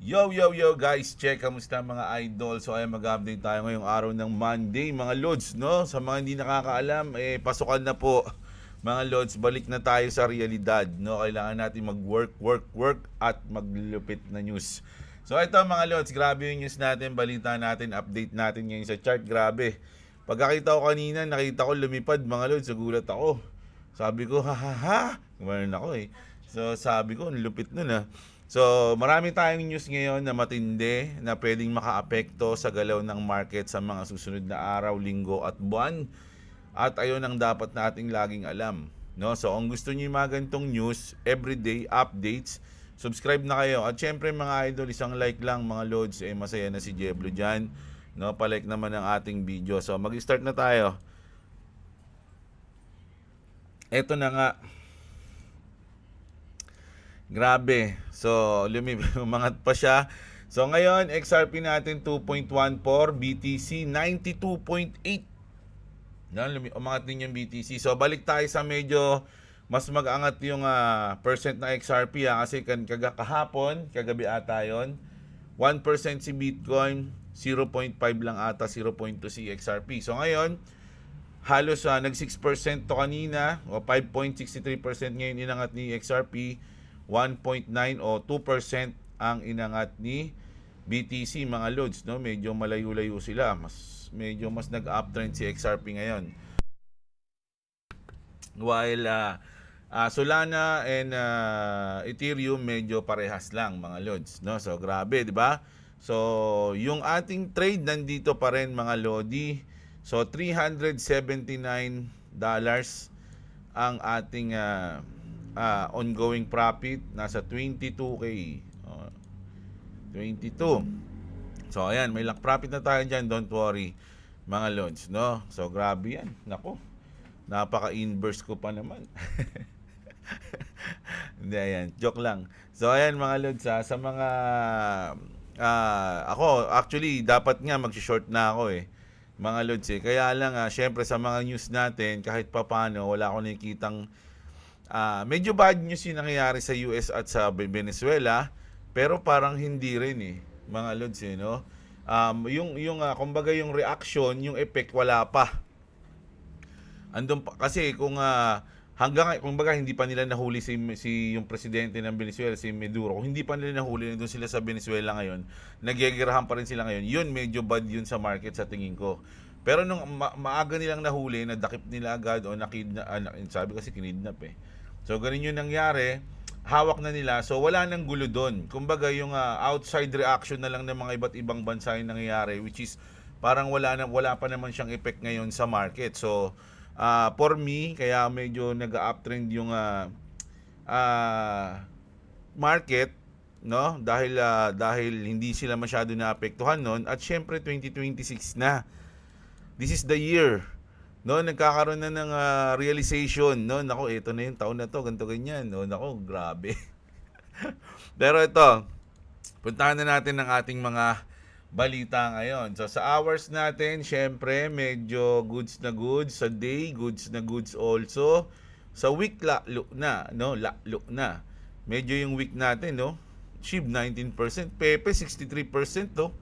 Yo guys, check kamusta mga idol. So ay mag-update tayo ngayong araw ng Monday mga lods, no? Sa mga hindi nakakaalam, pasukan na po. Mga lods, balik na tayo sa realidad, no? Kailangan natin mag-work at maglulupit na news. So ito mga lods, grabe yung news natin, balita natin, update natin ngayon sa chart, grabe. Pagkakita ko kanina, nakita ko lumipad mga lods, nagulat ako. Sabi ko, ha ha ha, gumanon ako eh. So sabi ko, ang lupit nun ah. So, marami tayong news ngayon na matindi na pwedeng makaapekto sa galaw ng market sa mga susunod na araw, linggo at buwan. At ayun ang dapat nating laging alam. No? So, kung gusto niyo yung mga ganitong news, everyday updates, subscribe na kayo. At syempre mga idol, isang like lang mga loads, masaya na si Jeblo dyan. No? Palike naman ang ating video. So, mag-start na tayo. Eto na nga. Grabe. So, umangat pa siya. So, ngayon, XRP natin 2.14, BTC 92.8. Yan, umangat din yung BTC. So, balik tayo sa medyo mas mag-angat yung percent na XRP kasi kahapon, kagabi ata yun, 1% si Bitcoin, 0.5 lang ata, 0.2 si XRP. So, ngayon, halos nag 6% to kanina o 5.63% ngayon inangat ni XRP, 1.9 o 2% ang inangat ni BTC mga loads, no? Medyo malayo-layo sila. Medyo mas nag-uptrend si XRP ngayon. While Solana and Ethereum medyo parehas lang mga loads, no? So grabe, 'di ba? So yung ating trade nandito pa rin mga lodi. So $379 ang ating ongoing profit, nasa 22k. 22. So ayan, may lock profit na tayo dyan, don't worry mga lods, no? So grabe yan, nako, napaka-inverse ko pa naman. Hindi, ayan, joke lang. So ayan mga lods, sa mga ako actually dapat nga mag-short na ako mga lods kaya lang syempre sa mga news natin kahit papano wala akong nakikitang medyo bad news yung nangyayari sa US at sa Venezuela, pero parang hindi rin mga lods no? Kumbaga yung reaction, yung effect wala pa. Andun pa kasi kung kumbaga hindi pa nila nahuli si yung presidente ng Venezuela, si Maduro. Kung hindi pa nila nahuli, nandun sila sa Venezuela ngayon, nagyayagirahan pa rin sila ngayon. Yun, medyo bad yun sa market sa tingin ko. Pero nung maaga nilang nahuli, nadakip nila agad o sabi kasi kinidnap So, ganun yung nangyari, hawak na nila. So, wala nang gulo doon. Kumbaga, yung outside reaction na lang ng mga iba't ibang bansa yung nangyayari, which is parang wala pa naman siyang effect ngayon sa market. So, for me, kaya medyo nag-uptrend yung market, no? Dahil hindi sila masyado naapektuhan noon. At syempre, 2026 na. This is the year. No, nagkakaroon na ng realization, no? Nako, ito na yung taon na to, ganito ganyan. No, nako, grabe. Pero ito, puntahan na natin ang ating mga balita ngayon. So sa hours natin, syempre, medyo goods na goods. Sa day, goods na goods also. Sa week, lalo na, no? Lalo na. Medyo yung week natin, no? SHIB 19%, Pepe 63%, no?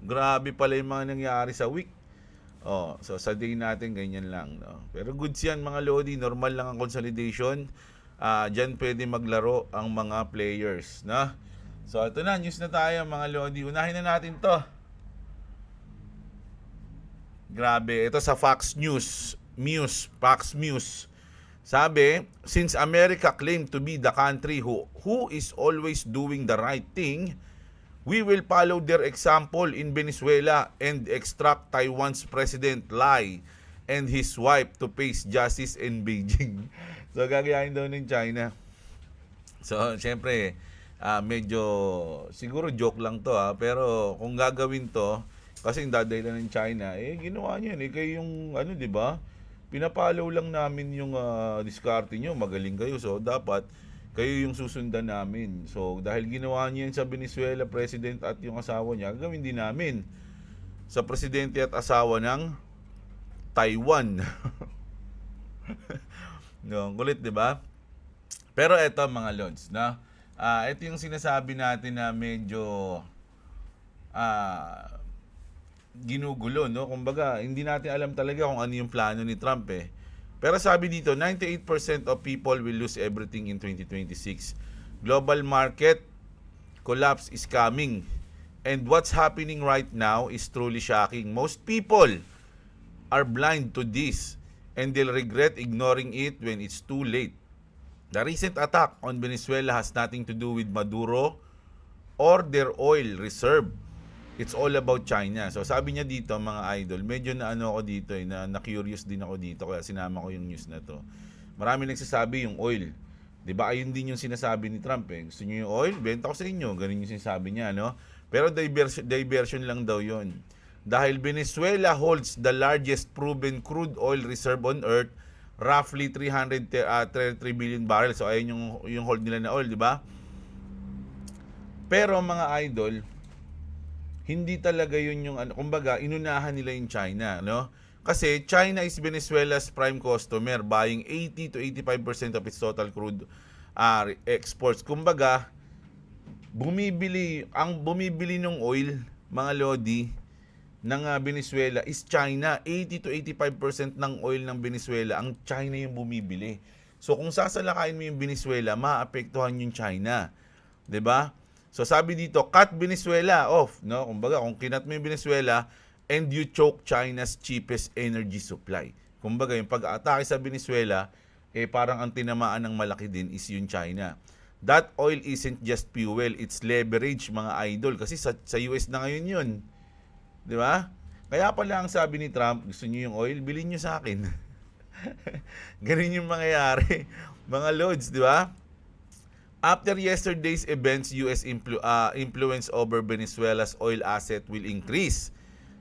Grabe pala yung mga nangyari sa week. So sa day natin ganyan lang, no? Pero goods yan mga lodi, normal lang ang consolidation. Diyan pwede maglaro ang mga players, no? So ito na, news na tayo mga lodi. Unahin na natin to. Grabe, ito sa Fox News. Fox News. Sabi, since America claimed to be the country who is always doing the right thing, we will follow their example in Venezuela and extract Taiwan's President Lai and his wife to face justice in Beijing. So, gagayahin daw ng China. So, syempre, medyo, siguro joke lang to pero kung gagawin to, kasi yung dadahilan ng China, ginawa niyo yan. Kayo yung, di ba? Pinapalaw lang namin yung diskarte nyo, magaling kayo. So, dapat, kayo yung susundan namin. So, dahil ginawa niya yan sa Venezuela, president at yung asawa niya, gagawin din namin sa presidente at asawa ng Taiwan. No, kulit, 'di ba? Pero eto mga lods, na Ito yung sinasabi natin na medyo ah, ginugulo, no? Kumbaga, hindi natin alam talaga kung ano yung plano ni Trump eh. Pero sabi dito, 98% of people will lose everything in 2026. Global market collapse is coming. And what's happening right now is truly shocking. Most people are blind to this and they'll regret ignoring it when it's too late. The recent attack on Venezuela has nothing to do with Maduro or their oil reserve. It's all about China. So sabi niya dito mga idol, medyo na ano ako dito na curious din ako dito kaya sinama ko yung news na to. Marami nagsasabi yung oil. 'Di ba? Ayun din yung sinasabi ni Trump eh. Gusto niyo yung oil? Benta ko sa inyo. Ganun yung sinasabi niya, no? Pero diversion lang daw 'yon. Dahil Venezuela holds the largest proven crude oil reserve on earth, roughly 333 billion barrels. So ayun yung hold nila na oil, 'di ba? Pero mga idol, hindi talaga yun yung ano, kumbaga inunahan nila yung China, no? Kasi China is Venezuela's prime customer, buying 80 to 85% of its total crude exports. Kumbaga, ang bumibili ng oil, mga lodi, ng Venezuela is China. 80 to 85% ng oil ng Venezuela, ang China yung bumibili. So kung sasalakayin mo yung Venezuela, maapektuhan yung China. 'Di ba? So sabi dito, cut Venezuela off, no? Kumbaga, kung kinat mo yung Venezuela and you choke China's cheapest energy supply. Kumbaga, yung pag-atake sa Venezuela, parang ang tinamaan ng malaki din is yung China. That oil isn't just fuel, it's leverage, mga idol. Kasi sa US na ngayon yun. Di ba? Kaya pala ang sabi ni Trump, gusto niyo yung oil, bilhin niyo sa akin. Ganun yung mangyayari. Mga loads, di ba? After yesterday's events, US influence over Venezuela's oil asset will increase,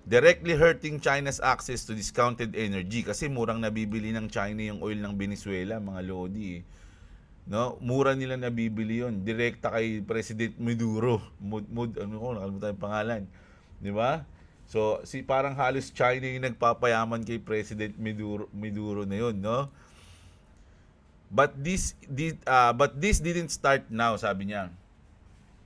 directly hurting China's access to discounted energy. Kasi murang nabibili ng China yung oil ng Venezuela, mga lodi. No? Mura nila nabibili yun. Direkta kay President Maduro. Nakalimutan yung pangalan. Di ba? So, parang halos China yung nagpapayaman kay President Maduro na yun, no? But this didn't start now, sabi niya.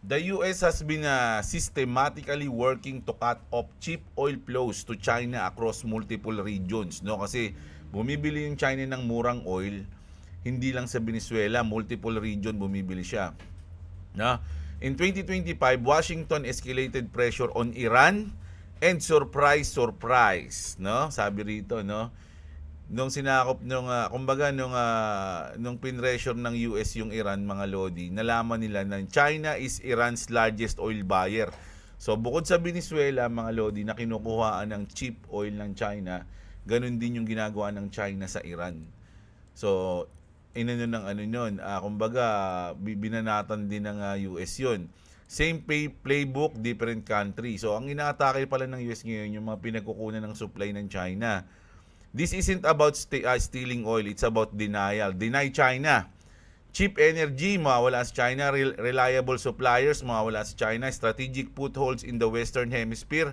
The US has been systematically working to cut off cheap oil flows to China across multiple regions, no? Kasi bumibili yung China ng murang oil, hindi lang sa Venezuela, multiple region bumibili siya. No? In 2025, Washington escalated pressure on Iran and surprise, no? Sabi rito, no? Nung sinakop nung nung pinressure ng US yung Iran, mga lodi, nalaman nila na China is Iran's largest oil buyer. So bukod sa Venezuela, mga lodi, na kinukuhaan ng cheap oil ng China, ganun din yung ginagawa ng China sa Iran. So inano ng ano yun, kumbaga binanatan din ng US yun. Same playbook, different country. So ang inaatake pala ng US ngayon yung mga pinagkukunan ng supply ng China. This isn't about stealing oil, it's about denial. Deny China. Cheap energy, mawawala sa China. Reliable suppliers, mawawala sa China. Strategic footholds in the Western Hemisphere,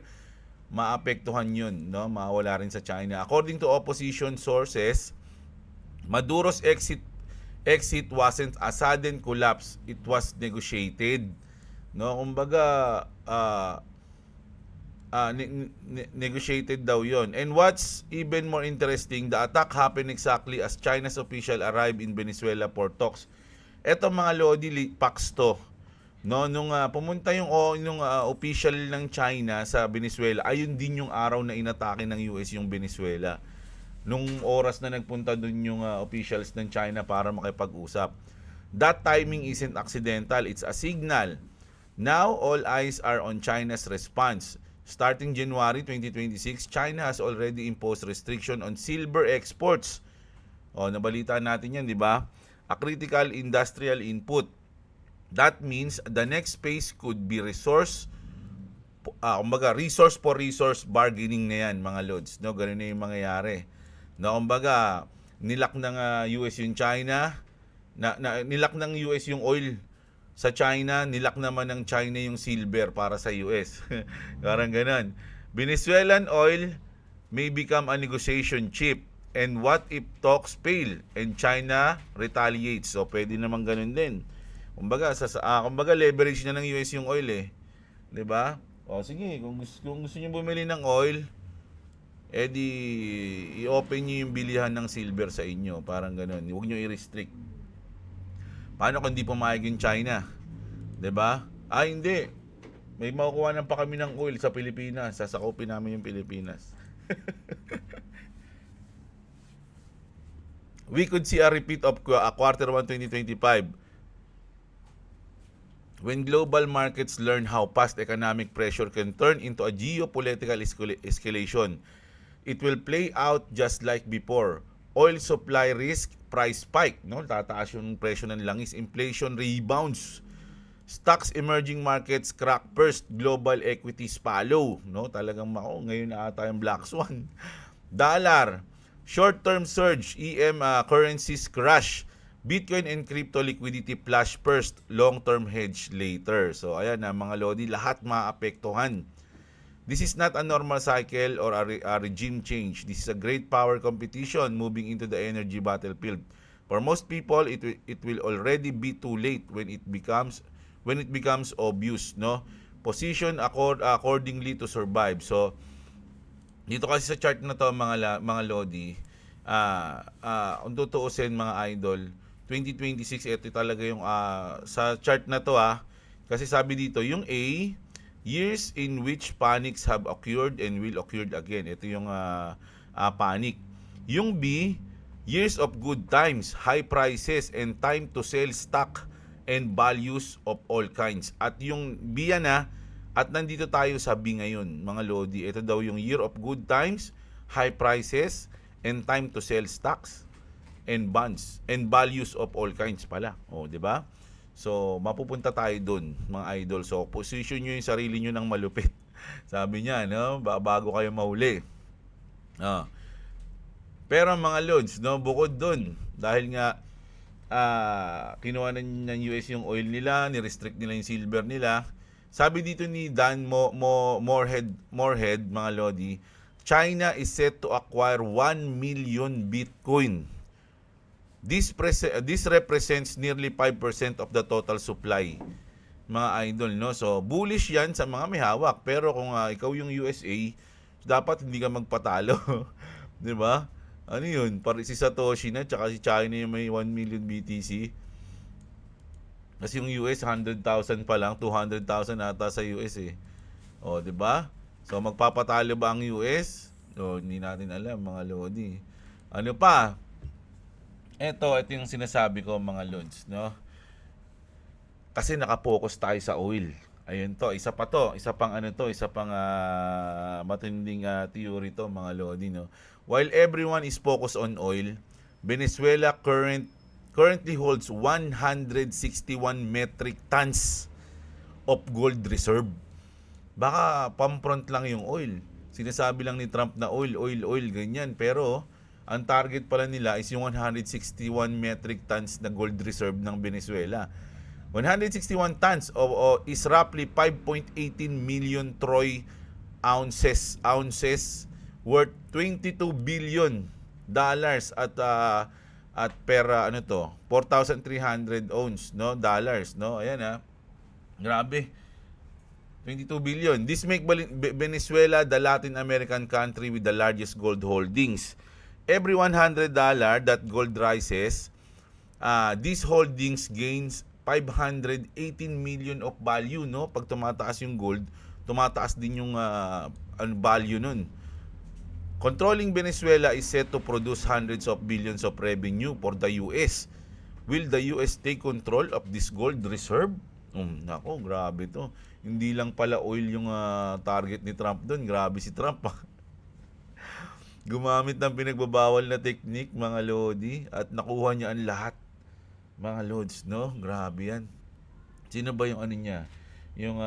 maapektuhan yun, no? Mawawala rin sa China. According to opposition sources, Maduro's exit wasn't a sudden collapse, it was negotiated. No, kumbaga negotiated daw yon. And what's even more interesting, the attack happened exactly as China's official arrived in Venezuela for talks. Eto mga lodi, facts to. No, nung pumunta yung official ng China sa Venezuela, ayun din yung araw na inatake ng US yung Venezuela. Nung oras na nagpunta dun yung officials ng China para makipag-usap. That timing isn't accidental, it's a signal. Now all eyes are on China's response. Starting January 2026, China has already imposed restriction on silver exports. Nabalita natin yan, di ba? A critical industrial input. That means the next phase could be resource for resource bargaining na yan, mga lods. No, ganun na yung mangyayari. No, kumbaga, nilak ng US yung China, nilak ng US yung oil sa China, nilak naman ng China yung silver para sa US. Parang ganun. Venezuelan oil may become a negotiation chip. And what if talks fail and China retaliates? So, pwede naman ganun din. Kumbaga leverage na ng US yung oil eh. 'Di ba? O sige, kung gusto niyo bumili ng oil, edi i-open niyo yung bilihan ng silver sa inyo, parang ganoon. Huwag niyo i-restrict. Paano kung hindi pumayag yung China? 'Di ba? Hindi. May makukuha pa kami ng oil sa Pilipinas. Sasakupin namin yung Pilipinas. We could see a repeat of quarter 1 2025 when global markets learn how past economic pressure can turn into a geopolitical escalation. It will play out just like before. Oil supply risk, price spike, no? Tataas yung presyo ng langis, inflation rebounds. Stocks emerging markets crack first, global equities follow, no? Talagang ngayon na ata yung black swan. Dollar, short-term surge, currencies crash. Bitcoin and crypto liquidity flash first, long-term hedge later. So ayan na mga lodi, lahat maapektuhan. This is not a normal cycle or a regime change. This is a great power competition moving into the energy battlefield. For most people, it will already be too late when it becomes obvious, no? Position accordingly to survive. So dito kasi sa chart na to mga lodi, kung tutuusin mga idol, 2026 ito talaga yung sa chart na to kasi sabi dito yung A, years in which panics have occurred and will occur again. Ito yung panic. Yung B, years of good times, high prices, and time to sell stock and values of all kinds. At yung B yan at nandito tayo sa B ngayon, mga lodi. Ito daw yung year of good times, high prices, and time to sell stocks and bonds and values of all kinds pala. O, di ba? So, mapupunta tayo doon, mga idol. So, position nyo yung sarili nyo ng malupit. Sabi niya, no? Bago kayo mahuli. Pero mga lods, no? Bukod doon, dahil nga kinuha ng US yung oil nila, ni-restrict nila yung silver nila. Sabi dito ni Dan Morehead, mga lodi, China is set to acquire 1 million Bitcoin. This represents nearly 5% of the total supply, mga idol, no? So, bullish yan sa mga may hawak. Pero kung ikaw yung USA, dapat hindi ka magpatalo. Di ba? Ano yun? Si Satoshi na, tsaka si China yung may 1 million BTC. Kasi yung US, 100,000 pa lang, 200,000 ata sa US eh. O, di ba? So, magpapatalo ba ang US? So, hindi natin alam, mga lodi. Ano pa? Ito yung sinasabi ko, mga lods, no? Kasi nakapokus tayo sa oil. Ayun to, isa pang matinding theory to, mga lodi, no? While everyone is focused on oil, Venezuela currently holds 161 metric tons of gold reserve. Baka pampront lang yung oil. Sinasabi lang ni Trump na oil, ganyan. Pero ang target pala nila is yung 161 metric tons na gold reserve ng Venezuela. 161 tons is roughly 5.18 million troy ounces worth 22 billion dollars at pera 4,300 ounce, no, dollars, no. Ayan grabe, 22 billion. This make Venezuela the Latin American country with the largest gold holdings. Every $100 that gold rises, these holdings gains 518 million of value, no. Pag tumataas yung gold, tumataas din yung value nun. Controlling Venezuela is set to produce hundreds of billions of revenue for the US. Will the US take control of this gold reserve? Nako, grabe to. Hindi lang pala oil yung target ni Trump doon. Grabe si Trump. Gumamit ng pinagbabawal na technique, mga lodi, at nakuha niya ang lahat. Mga lods, no? Grabe yan. Sino ba yung niya? Yung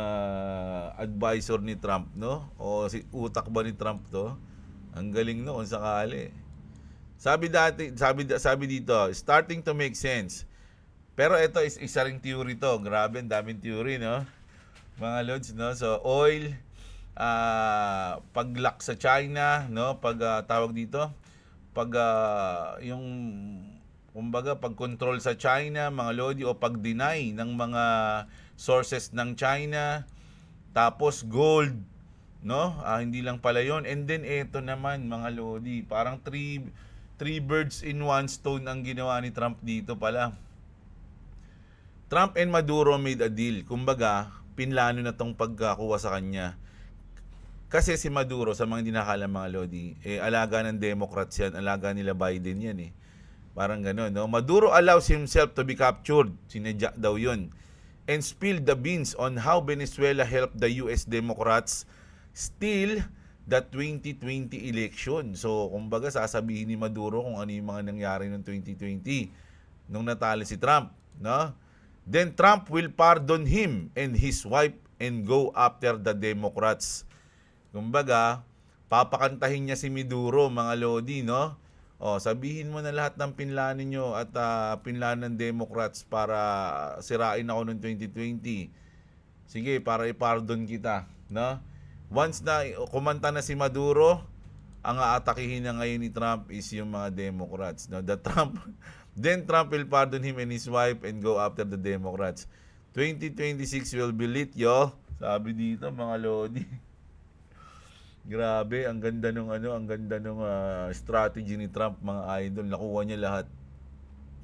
advisor ni Trump, no? O si utak ba ni Trump to? Ang galing no, kung sakali. Sabi dito, starting to make sense. Pero ito is isa ring theory to. Grabe, ang daming theory, no? Mga lods, no? So, oil, pag-lock sa China, no? Pag tawag dito, yung kumbaga pag-control sa China, mga lodi, o pag-deny ng mga sources ng China. Tapos gold, no? Hindi lang pala yon. And then eto naman, mga lodi, parang three birds in one stone ang ginawa ni Trump dito pala. Trump and Maduro made a deal. Kumbaga, pinlano na tong pagkakuha sa kanya. Kasi si Maduro, sa mga hindi nakakalam, mga lodi, alaga ng Democrats yan, alaga nila Biden yan eh. Parang gano'n, no? Maduro allows himself to be captured. Sinadya daw yun. And spilled the beans on how Venezuela helped the US Democrats steal the 2020 election. So, kumbaga, sasabihin ni Maduro kung ano yung mga nangyari noong 2020 nung natalo si Trump, no? Then Trump will pardon him and his wife and go after the Democrats. Kumbaga, papakantahin niya si Maduro, mga lodi, no? Sabihin mo na lahat ng pinlano nyo at pinlano ng Democrats para sirain ako noong 2020. Sige, para ipardon kita, no? Once na kumanta na si Maduro, ang aatakihin na ngayon ni Trump is yung mga Democrats, no? Then Trump will pardon him and his wife and go after the Democrats. 2026 will be lit, yo. Sabi dito, mga lodi. Grabe, ang ganda nung strategy ni Trump, mga idol. Nakuha niya lahat,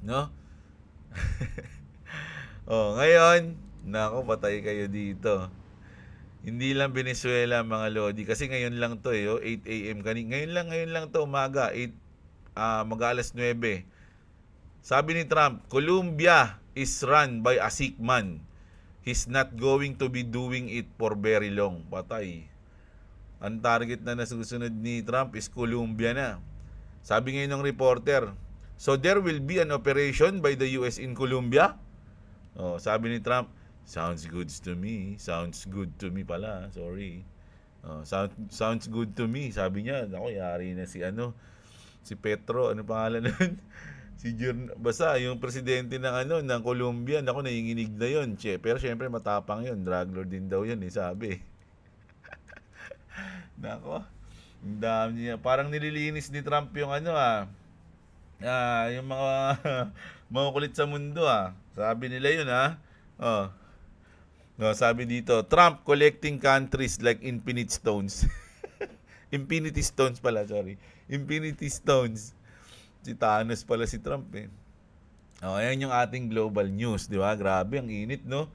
no? Ngayon, nako, patay kayo dito. Hindi lang Venezuela, mga lodi, kasi ngayon lang to 8 AM ngayon lang to, umaga, 8 mag-alas 9. Sabi ni Trump, Colombia is run by a sick man. He's not going to be doing it for very long. Patay. Ang target na nasusunod ni Trump is Colombia na. Sabi ngayon ng reporter, so there will be an operation by the US in Colombia? Sabi ni Trump, sounds good to me. Sounds good to me pala. Sorry. Sounds good to me. Sabi niya, ako, yari na si Petro, ano pangalan nun? Basta yung presidente ng ng Colombia, ako, nanginginig na yun. Pero syempre matapang yun. Drug lord din daw yun, sabi. Nako, ang dami niya. Parang nililinis ni Trump yung yung mga mga kulit sa mundo Sabi nila yun sabi dito, Trump collecting countries like infinite stones. Infinity stones pala, sorry. Infinity stones. Si Thanos pala si Trump eh. Ayan yung ating global news, di ba? Grabe, ang init, no?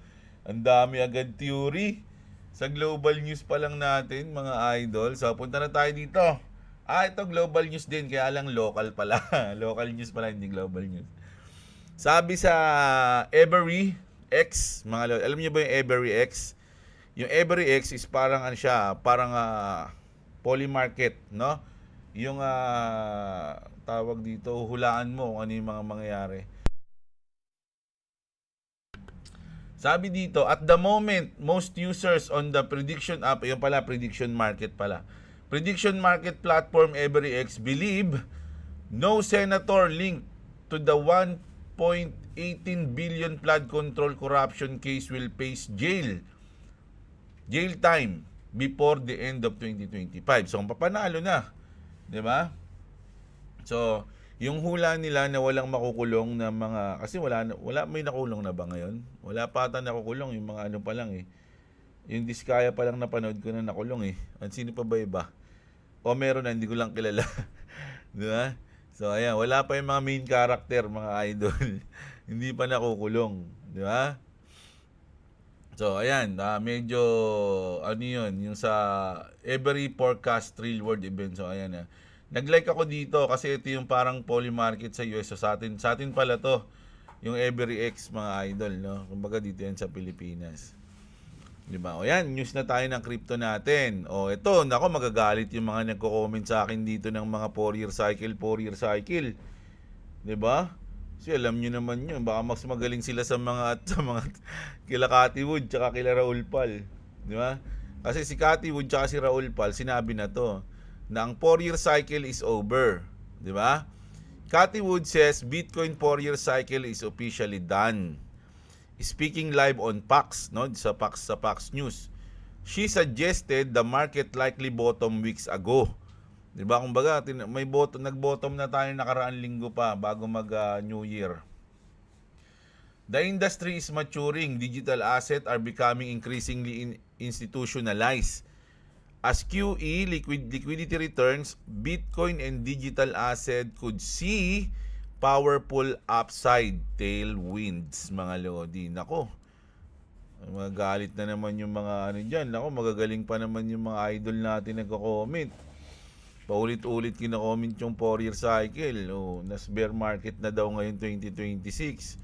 Ang dami agad theory. Sa global news pa lang natin, mga idol. So, punta na tayo dito. Ito global news din, kaya lang local pala. Local news pala, hindi global news. Sabi sa Every X, mga lord, alam niyo ba yung Every X? Yung Every X is parang parang polymarket, no? Yung tawag dito, hulaan mo kung ano yung mga mangyayari. Sabi dito, at the moment, most users on the prediction app, yung pala, prediction market pala. Prediction market platform EveryX believe no senator linked to the 1.18 billion flood control corruption case will face jail time before the end of 2025. So, kung papanalo na, di ba? So, yung hula nila na walang makukulong na mga, kasi wala may nakulong na ba ngayon? Wala pa ata nakukulong, yung mga pa lang eh. Yung Diskaya pa lang napanood ko na nakulong eh. At sino pa ba iba? O meron na, hindi ko lang kilala. Di ba? So ayan, wala pa yung mga main character, mga idol. Hindi pa nakukulong. Di ba? So ayan, medyo yun, yung sa every forecast real world event. So ayan nag-like ako dito kasi ito yung parang polymarket sa US. So sa atin pala to, yung EveryX, mga idol, no? Kumbaga dito yan sa Pilipinas. Diba? O yan, news na tayo ng crypto natin. Ito, nako, magagalit yung mga nagko-comment sa akin dito ng mga 4-year cycle. Diba? Kasi alam nyo naman yun, baka mas magaling sila sa mga kila Cathy Wood tsaka kila Raul Pal. Diba? Kasi si Cathy Wood tsaka si Raul Pal, sinabi na to, na ang 4-year cycle is over. Di ba? Cathy Wood says Bitcoin 4-year cycle is officially done. Speaking live on Pax, no? Sa Pax News. She suggested the market likely bottom weeks ago 'Di ba? Kumbaga, nag-bottom na tayo nakaraang linggo pa bago mag New Year. The industry is maturing. Digital assets are becoming increasingly institutionalized. As QE, liquidity returns, Bitcoin and digital asset could see powerful upside tailwinds, mga lodi. Nako, magagalit na naman yung mga ano dyan. Nako, magagaling pa naman yung mga idol natin nagko-comment. Paulit-ulit kina-comment yung 4-year cycle. Nas bear market na daw ngayon 2026.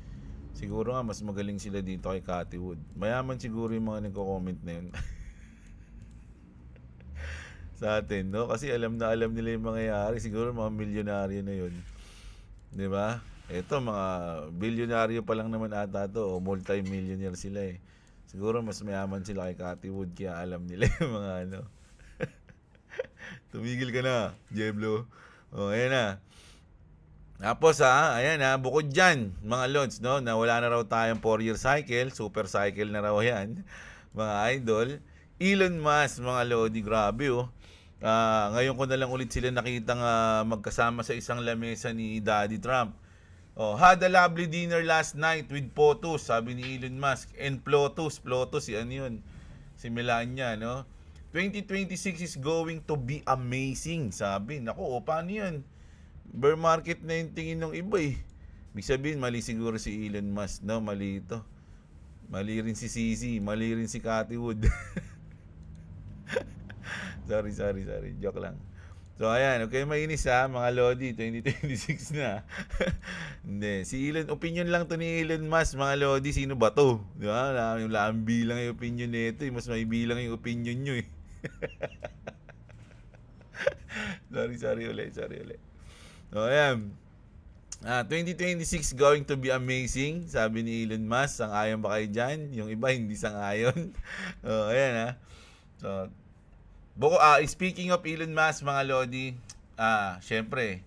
Siguro nga mas magaling sila dito kay Cathy Wood. Mayaman siguro yung mga nagko-comment na yun. Sa atin, no? Kasi alam nila yung mangyayari. Siguro mga milyonaryo na yun. 'Di ba? Ito, mga bilyonaryo pa lang naman ata to. O multi-millionaire sila eh. Siguro mas mayaman sila kay Cathy Wood kaya alam nila yung mga ano. Tumigil ka na, Jeblo. Ayan na. Tapos ayan bukod dyan, mga lods, no, na wala na raw tayong 4-year cycle, super cycle na raw yan, mga idol. Elon Musk, mga lodi, grabe ngayon ko na lang ulit sila nakitang magkasama sa isang lamesa ni Daddy Trump. Had a lovely dinner last night with POTUS, sabi ni Elon Musk. And PLOTUS, ano yun? Si Melania, no? 2026 is going to be amazing, sabi. Naku, paano yan? Bear market na yung tingin ng iba eh. Ibig sabihin, mali siguro si Elon Musk, no? Mali ito. Mali rin si CZ, mali rin si Cathy Wood. sorry. Joke lang. So, ayan. Okay, mainis mga Lodi. 2026 na. Hindi. Opinion lang to ni Elon Musk, mga Lodi. Sino ba to? Diba? Lang bilang yung opinion nito. Mas may bilang yung opinion nyo eh. sorry ulit. So, ayan. 2026 going to be amazing, sabi ni Elon Musk. Sang-ayon ba kayo dyan? Yung iba hindi sang-ayon. Ayan So, speaking of Elon Musk, mga Lodi, syempre,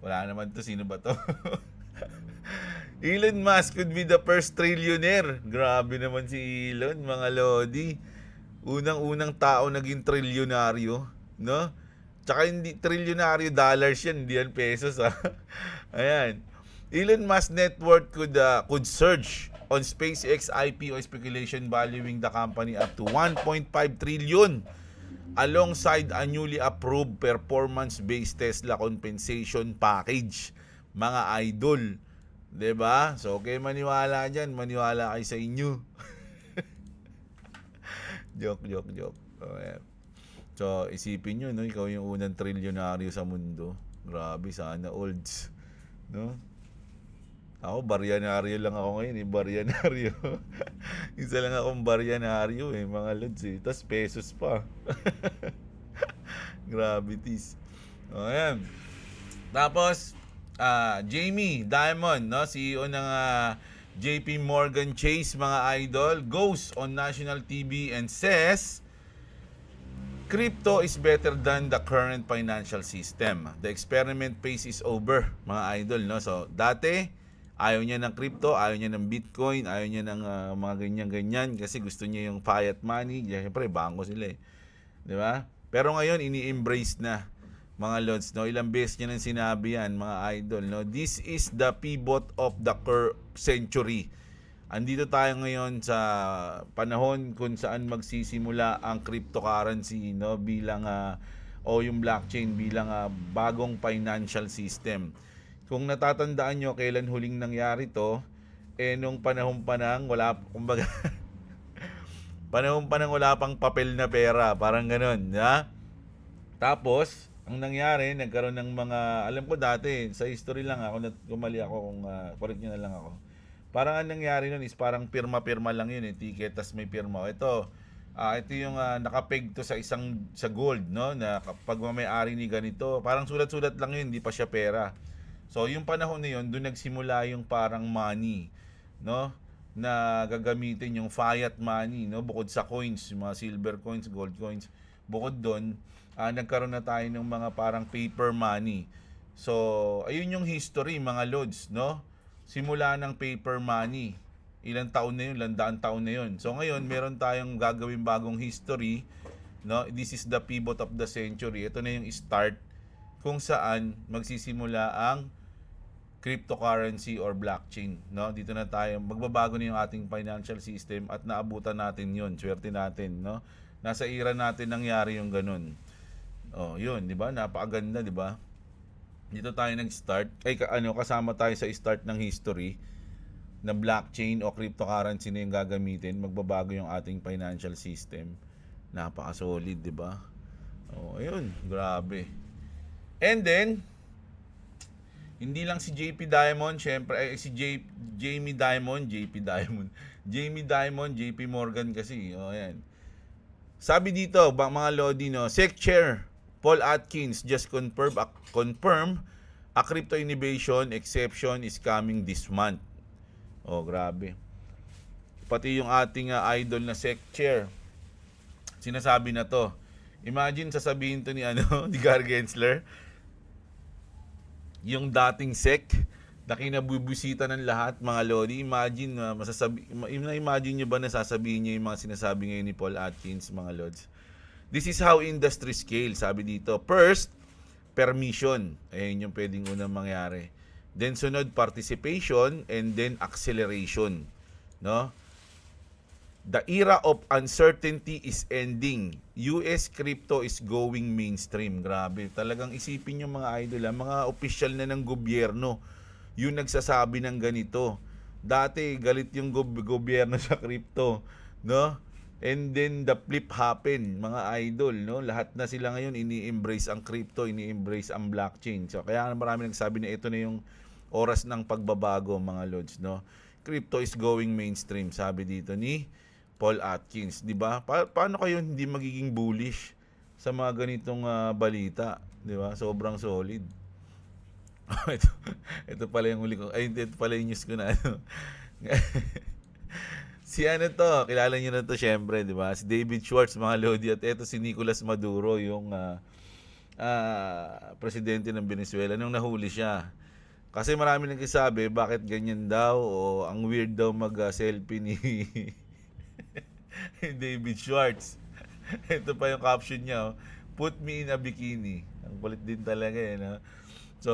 wala naman to. Sino ba to? Elon Musk could be the first trillionaire. Grabe naman si Elon, mga Lodi. Unang-unang tao naging trilyonaryo, no? Tsaka hindi trilyonaryo, dollars yan, hindi yan pesos Ayan. Elon Musk net worth could surge on SpaceX IPO speculation, valuing the company up to 1.5 trillion alongside a newly approved performance-based Tesla compensation package, mga idol. 'Di ba? So, okay, maniwala dyan. Maniwala kayo sa inyo. joke. Ayan. So, isipin nyo, no? Ikaw yung unang trilyonaryo sa mundo. Grabe, sana olds. No? Ako, baryanaryo lang ako ngayon, baryanaryo. Isa lang akong baryanaryo, mga lods, Tapos pesos pa. Gravities. Ayan. Tapos, Jamie Dimon, no? CEO ng JP Morgan Chase, mga idol, goes on national TV and says, crypto is better than the current financial system. The experiment phase is over, mga idol, no? So, dati, ayaw niya ng crypto, ayaw niya ng Bitcoin, ayaw niya ng mga ganyan-ganyan kasi gusto niya yung fiat money. Siyempre, bangko sila Di ba? Pero ngayon, ini-embrace na, mga lods, no? Ilang beses niya nang sinabi yan, mga idol, no? This is the pivot of the century. Andito tayo ngayon sa panahon kung saan magsisimula ang cryptocurrency, no, bilang o yung blockchain bilang bagong financial system. Kung natatandaan nyo kailan huling nangyari to, nung panahon pa nang wala, kumbaga panahon pa nang wala pang papel na pera, parang ganoon, ha? Tapos ang nangyari, nagkaroon ng mga, alam ko dati sa history lang ako, kumali ako kung correct niyo na lang ako. Parang ang nangyari nun is parang pirma-pirma lang yun ticket, tas may pirma. Ito yung nakapeg to sa gold, no, na kapag may-ari ni ganito, parang sulat-sulat lang yun, hindi pa siya pera. So yung panahon na yun, doon nagsimula yung parang money, no, na gagamitin yung fiat money, no, bukod sa coins, yung mga silver coins, gold coins. Bukod doon, nagkaroon na tayo ng mga parang paper money. So ayun yung history, mga lods, no. Simula ng paper money. Ilang taon na yun, landaan taon na yun. So ngayon, meron tayong gagawin bagong history, no? This is the pivot of the century. Ito na yung start kung saan magsisimula ang cryptocurrency or blockchain, no? Dito na tayo, magbabago na yung ating financial system at naabutan natin 'yon. Swerte natin, no? Nasa era natin nangyari yung ganun. Oh, 'yun, 'di ba? Napakaganda, 'di ba? Dito tayo nag-start. Kasama tayo sa start ng history na blockchain o cryptocurrency na yung gagamitin, magbabago yung ating financial system. Napaka-solid, 'di ba? Oh, ayun, grabe. And then hindi lang si JP Diamond, syempre Jamie Dimon, JP Diamond. Jamie Dimon, JP Morgan kasi. Oh, ayan. Sabi dito, mga Lodi, no, SEC Chair Paul Atkins just confirm a crypto innovation exception is coming this month. Oh, grabe. Pati yung ating idol na SEC Chair, sinasabi na to. Imagine sasabihin to ni ni Gary Gensler, yung dating SEC na kinabubusita ng lahat, mga Lodi. Imagine imagine nyo ba na sasabihin niya yung mga sinasabi ngayon ni Paul Atkins, mga Lods? This is how industry scale, sabi dito. First, permission. Ayun yung pwedeng unang mangyari. Then sunod, participation, and then acceleration. No? The era of uncertainty is ending. US crypto is going mainstream. Grabe. Talagang isipin yung mga idol, mga opisyal na ng gobyerno yung nagsasabi ng ganito. Dati galit yung gobyerno sa crypto, no? And then the flip happen, mga idol, no? Lahat na sila ngayon ini-embrace ang crypto, ini-embrace ang blockchain. So kaya marami nagsabi na ito na yung oras ng pagbabago, mga lods, no? Crypto is going mainstream, sabi dito ni Paul Atkins, 'di ba? Paano kayo hindi magiging bullish sa mga ganitong balita, 'di ba? Sobrang solid. ito pala yung huli ko. Ito pala yung news ko na si to, kilala niyo na to syempre, 'di ba? Si David Schwartz, mga Lodi, at ito si Nicolas Maduro, yung presidente ng Venezuela nung nahuli siya. Kasi marami nagsasabi bakit ganyan daw o ang weird daw mag-selfie ni David Schwartz. Ito pa yung caption niya, put me in a bikini. Ang kulit din talaga no? So,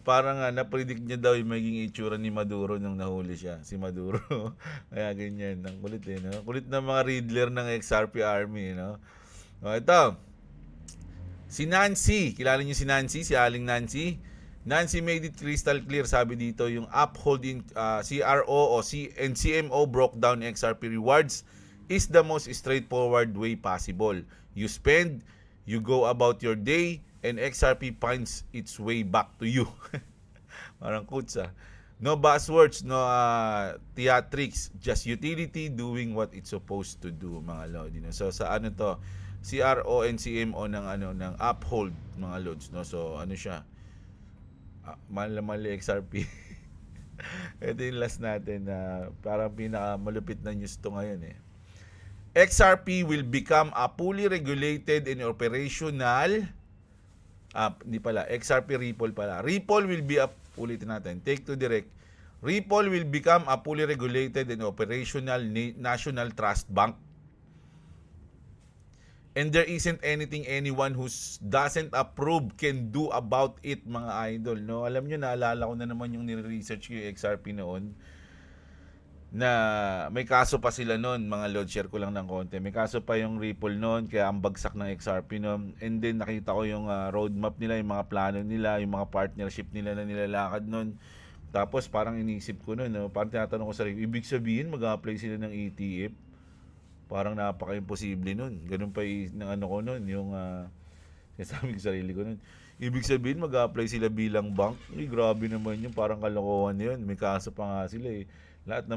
parang na-predict niya daw yung magiging itsura ni Maduro nung nahuli siya, si Maduro. Kaya ganyan, ang kulit no? Kulit na mga Riddler ng XRP Army, no? O, ito. Si Nancy, kilala niyo si Nancy, si Aling Nancy? Nancy made it crystal clear, sabi dito, yung upholding CRO o CMO broke down XRP rewards is the most straightforward way possible. You spend, you go about your day, and XRP finds its way back to you. Parang quotes No buzzwords, no theatrics, just utility doing what it's supposed to do, mga Lodi. No? So sa to, CRO and CMO ng uphold, mga Lods, no? So siya? Mali XRP. Ito yung last natin na parang pinakamalupit na news to ngayon XRP will become a fully regulated and operational hindi pala, XRP Ripple pala. Ripple will be ulitin natin, take to direct. Ripple will become a fully regulated and operational national trust bank. And there isn't anything anyone who doesn't approve can do about it, mga idol. No? Alam nyo, naalala ko na naman yung nire-research ko yung XRP noon na may kaso pa sila noon, mga Lord, share ko lang ng konti. May kaso pa yung Ripple noon, kaya ang bagsak ng XRP noon. And then nakita ko yung roadmap nila, yung mga plano nila, yung mga partnership nila na nilalakad noon. Tapos parang inisip ko noon, no? Parang tinatanong ko sa sarili, ibig sabihin mag-apply sila ng ETF? Parang napaka-imposible nun. Ganun pa ng ko nun, yung sinasabi ko sa sarili ko nun. Ibig sabihin mag-apply sila bilang bank? Grabe naman yun, parang kalokohan yun. May kaso pa nga sila Lahat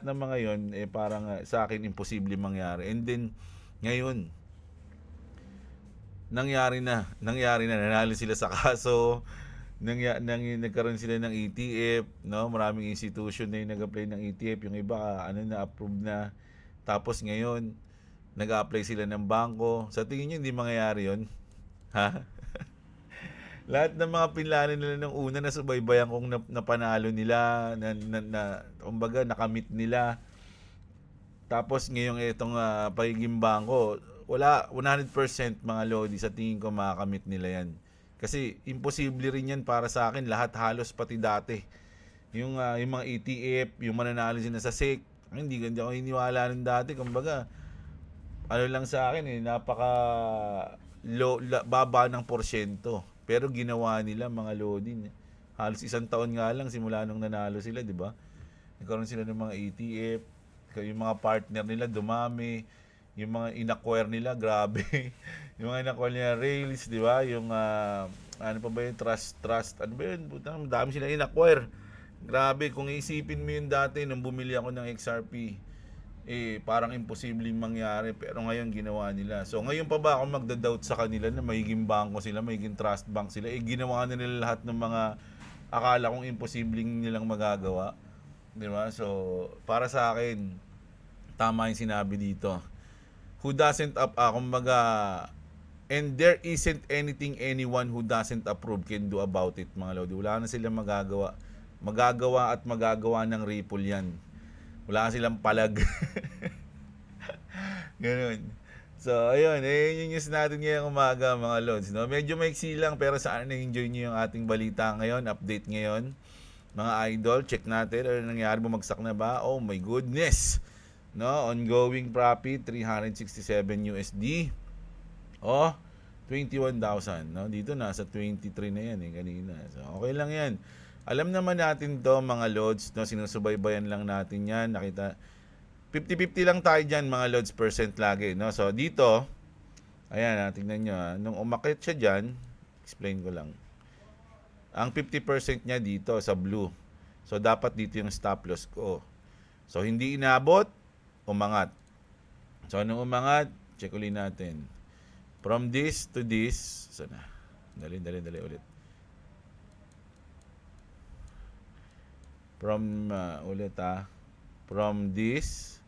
ng mga yon parang sa akin imposible mangyari. And then ngayon nangyari na nanalo sila sa kaso. Nagkaroon sila ng ETF, no? Maraming institution na yung nag-apply ng ETF, yung iba na-approve na. Tapos ngayon, nag-apply sila ng bangko. Sa tingin niyo hindi mangyayari 'yon? Ha? Lahat ng mga pinlano nila nung una na subaybayan kung napanalo nila, kumbaga nakamit nila. Tapos ngayong itong pagiging bangko, wala 100% mga Lodi, sa tingin ko makakamit nila 'yan. Kasi imposible rin yan para sa akin, lahat halos pati dati. Yung mga ETF, yung mananalo sila sa SEC, hindi ako hiniwala nun dati. Kumbaga, ano lang sa akin napaka baba ng porsyento. Pero ginawa nila mga Lodi. Halos isang taon nga lang simula nung nanalo sila, di ba? Nagkaroon sila ng mga ETF, yung mga partner nila dumami, yung mga inacquire nila, grabe. Yung mga inacquire nila, Rails, di ba? Yung, ano pa ba yun, Trust, ano ba yun? Butang, dami sila inacquire. Grabe, kung isipin mo yun dati, nung bumili ako ng XRP, parang imposibleng mangyari, pero ngayon ginawa nila. So, ngayon pa ba ako magda-doubt sa kanila na magiging bangko sila, magiging trust bank sila? Ginawa na nila lahat ng mga akala kong imposibleng nilang magagawa. Di ba? So, para sa akin, tama yung sinabi dito. Who doesn't kumbaga, and there isn't anything anyone who doesn't approve can do about it, mga Lodi. Wala na silang magagawa. Magagawa at magagawa ng Ripple yan. Wala silang palag. Ganun. So, ayun. Yung news natin ngayong umaga, mga Lods. No? Medyo maiksi lang, pero saan na-enjoy nyo yung ating balita ngayon, update ngayon. Mga idol, check natin. Ano nangyari, bumagsak na ba? Oh my goodness! No, ongoing profit 367 USD. Oh, 21,000, no? Dito nasa 23 na yan kanina. So, okay lang 'yan. Alam naman natin 'to, mga Lods, no? Sinusubaybayan lang natin 'yan. Nakita 50-50 lang tayo diyan, mga Lods, percent lagi, no? So, dito ayan, tingnan niyo, nung umakyat siya diyan, explain ko lang. Ang 50% niya dito sa blue. So, dapat dito yung stop loss ko. So, hindi inabot, umangat. So, nung umangat, check ulit natin. From this to this, sana. Dali ulit. From, from this,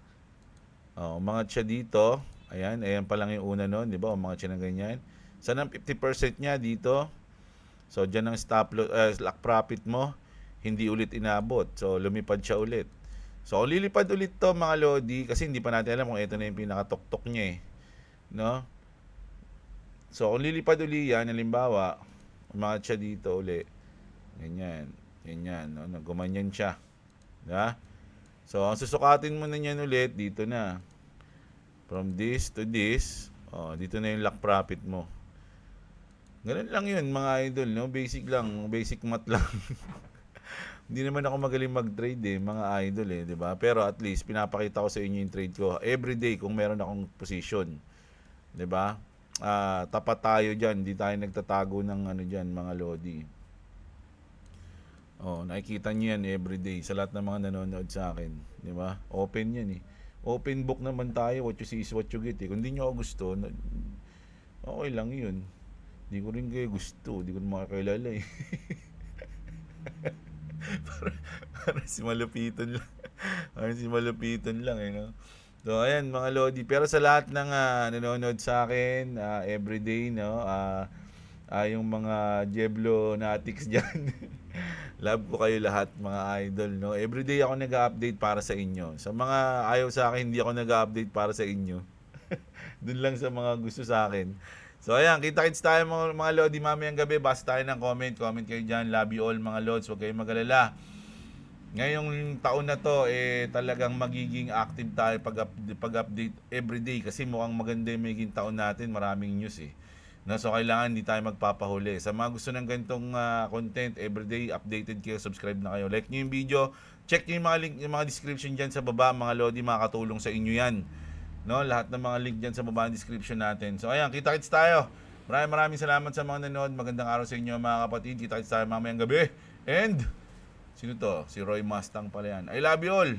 umangat siya dito. Ayan pa lang yung una nun, di ba? Umangat siya ng ganyan. Sana ang 50% niya dito. So, dyan ang stop loss, lock profit mo, hindi ulit inabot. So, lumipad siya ulit. So, lilipad ulit to, mga Lodi, kasi hindi pa natin alam kung ito na yung pinakatok-tok niya no? So, kung lilipad ulit yan, halimbawa, umangat siya dito ulit. Ganyan, no? Gumanyan siya. Diba? So, ang susukatin mo na yan ulit, dito na. From this to this, dito na yung lock profit mo. Ganun lang yun, mga idol, no? Basic lang, basic math lang. Hindi naman ako magaling mag-trade mga idol di ba? Pero at least pinapakita ko sa inyo yung trade ko every day kung meron akong position. Di ba? Tapat tayo diyan, hindi tayo nagtatago ng diyan, mga Lodi. Nakikita niyo yan every day sa lahat ng mga nanonood sa akin, di ba? Open yan Open book naman tayo, what you see is what you get. Kung hindi niyo ako gusto, okay lang 'yun. Hindi ko rin kayo gusto, hindi ko makakilala Para si malupitan lang. Parang si malupitan lang no? So, ayan, mga Lodi. Pero sa lahat ng nanonood sa akin, everyday, no? Yung mga Jeblo Natics dyan. Love ko kayo lahat, mga idol, no? Everyday ako nag-update para sa inyo. Sa mga ayaw sa akin, hindi ako nag-update para sa inyo. Dun lang sa mga gusto sa akin. So, ayan, kita-kits tayo, mga Lodi, mamayang gabi. Basta tayo ng comment kayo dyan. Love you all, mga Lods. Huwag kayong mag-alala. Ngayong taon na to, talagang magiging active tayo pag-update everyday. Kasi mukhang maganda yung magiging taon natin. Maraming news No, so, kailangan hindi tayo magpapahuli. Sa mga gusto ng ganitong content, everyday, updated kayo, subscribe na kayo. Like nyo yung video. Check nyo yung mga link, yung mga description dyan sa baba, mga Lodi, makakatulong sa inyo yan. No, lahat ng mga link dyan sa baba ng description natin. So, ayan, kita-kits tayo. Maraming salamat sa mga nanood. Magandang araw sa inyo, mga kapatid. Kita-kits tayo mamayang gabi. And, sino to? Si Roy Mustang pala yan. I love you all.